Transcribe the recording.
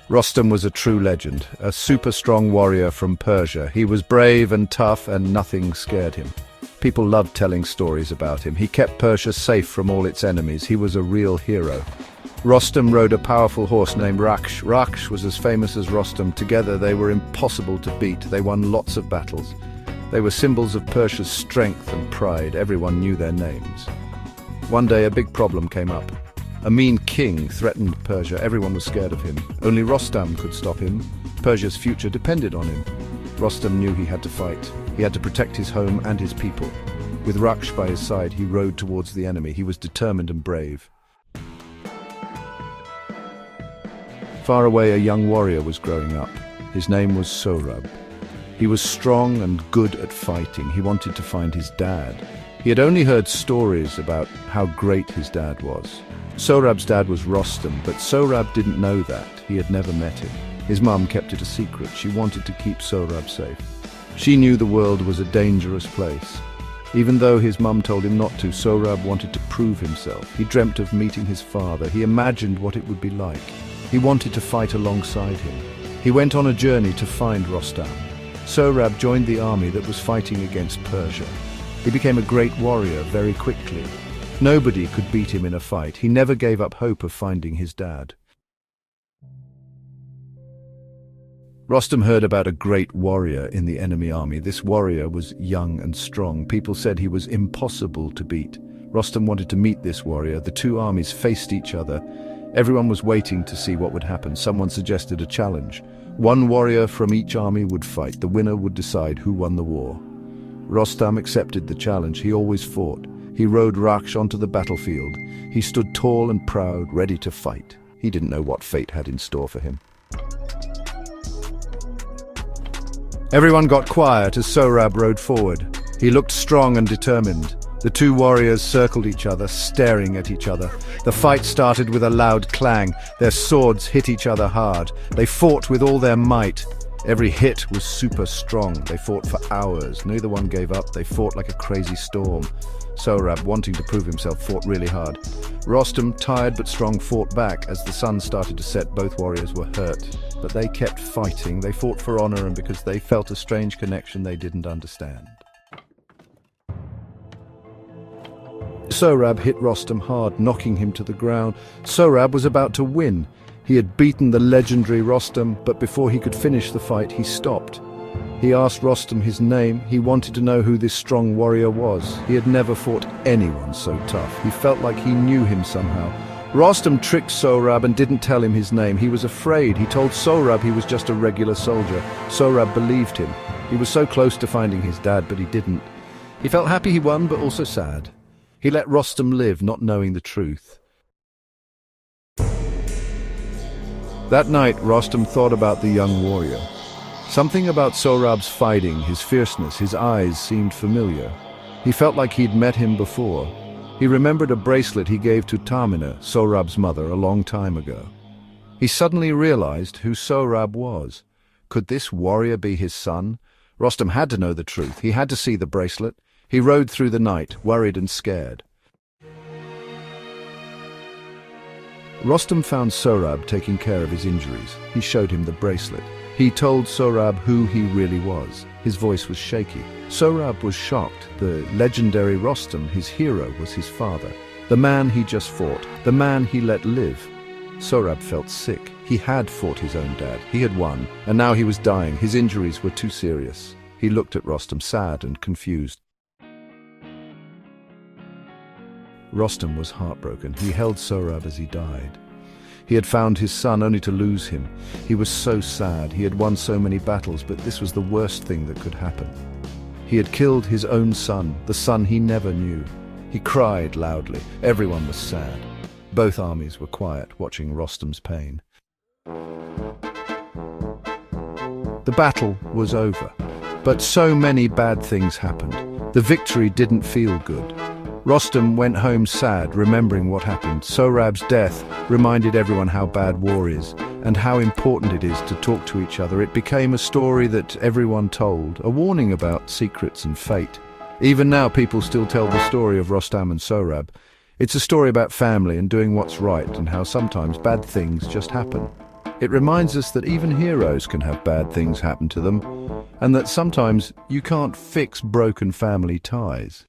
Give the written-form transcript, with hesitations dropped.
Rostam was a true legend, a super-strong warrior from Persia. He was brave and tough, and nothing scared him. People loved telling stories about him. He kept Persia safe from all its enemies. He was a real hero. Rostam rode a powerful horse named Raksh. Raksh was as famous as Rostam. Together they were impossible to beat. They won lots of battles. They were symbols of Persia's strength and pride. Everyone knew their names. One day a big problem came up. A mean king threatened Persia. Everyone was scared of him. Only Rostam could stop him. Persia's future depended on him. Rostam knew he had to fight. He had to protect his home and his people. With Raksh by his side, he rode towards the enemy. He was determined and brave. Far away, a young warrior was growing up. His name was Sohrab. He was strong and good at fighting. He wanted to find his dad. He had only heard stories about how great his dad was. Sohrab's dad was Rostam, but Sohrab didn't know that. He had never met him. His mum kept it a secret. She wanted to keep Sohrab safe. She knew the world was a dangerous place. Even though his mum told him not to, Sohrab wanted to prove himself. He dreamt of meeting his father. He imagined what it would be like. He wanted to fight alongside him. He went on a journey to find Rostam. Sohrab joined the army that was fighting against Persia. He became a great warrior very quickly. Nobody could beat him in a fight. He never gave up hope of finding his dad. Rostam heard about a great warrior in the enemy army. This warrior was young and strong. People said he was impossible to beat. Rostam wanted to meet this warrior. The two armies faced each other. Everyone was waiting to see what would happen. Someone suggested a challenge. One warrior from each army would fight. The winner would decide who won the war. Rostam accepted the challenge. He always fought. He rode Raksh onto the battlefield. He stood tall and proud, ready to fight. He didn't know what fate had in store for him. Everyone got quiet as Sohrab rode forward. He looked strong and determined. The two warriors circled each other, staring at each other. The fight started with a loud clang. Their swords hit each other hard. They fought with all their might. Every hit was super strong. They fought for hours. Neither one gave up. They fought like a crazy storm. Sohrab, wanting to prove himself, fought really hard. Rostam, tired but strong, fought back. As the sun started to set, both warriors were hurt. But they kept fighting. They fought for honor and because they felt a strange connection they didn't understand. Sohrab hit Rostam hard, knocking him to the ground. Sohrab was about to win. He had beaten the legendary Rostam, but before he could finish the fight, he stopped. He asked Rostam his name. He wanted to know who this strong warrior was. He had never fought anyone so tough. He felt like he knew him somehow. Rostam tricked Sohrab and didn't tell him his name. He was afraid. He told Sohrab he was just a regular soldier. Sohrab believed him. He was so close to finding his dad, but he didn't. He felt happy he won, but also sad. He let Rostam live, not knowing the truth. That night, Rostam thought about the young warrior. Something about Sohrab's fighting, his fierceness, his eyes seemed familiar. He felt like he'd met him before. He remembered a bracelet he gave to Tamina, Sohrab's mother, a long time ago. He suddenly realized who Sohrab was. Could this warrior be his son? Rostam had to know the truth. He had to see the bracelet. He rode through the night, worried and scared. Rostam found Sohrab taking care of his injuries. He showed him the bracelet. He told Sohrab who he really was. His voice was shaky. Sohrab was shocked. The legendary Rostam, his hero, was his father. The man he just fought. The man he let live. Sohrab felt sick. He had fought his own dad. He had won, and now he was dying. His injuries were too serious. He looked at Rostam, sad and confused. Rostam was heartbroken. He held Sohrab as he died. He had found his son only to lose him. He was so sad. He had won so many battles, but this was the worst thing that could happen. He had killed his own son, the son he never knew. He cried loudly. Everyone was sad. Both armies were quiet, watching Rostam's pain. The battle was over, but so many bad things happened. The victory didn't feel good. Rostam went home sad, remembering what happened. Sohrab's death reminded everyone how bad war is and how important it is to talk to each other. It became a story that everyone told, a warning about secrets and fate. Even now, people still tell the story of Rostam and Sohrab. It's a story about family and doing what's right and how sometimes bad things just happen. It reminds us that even heroes can have bad things happen to them, and that sometimes you can't fix broken family ties.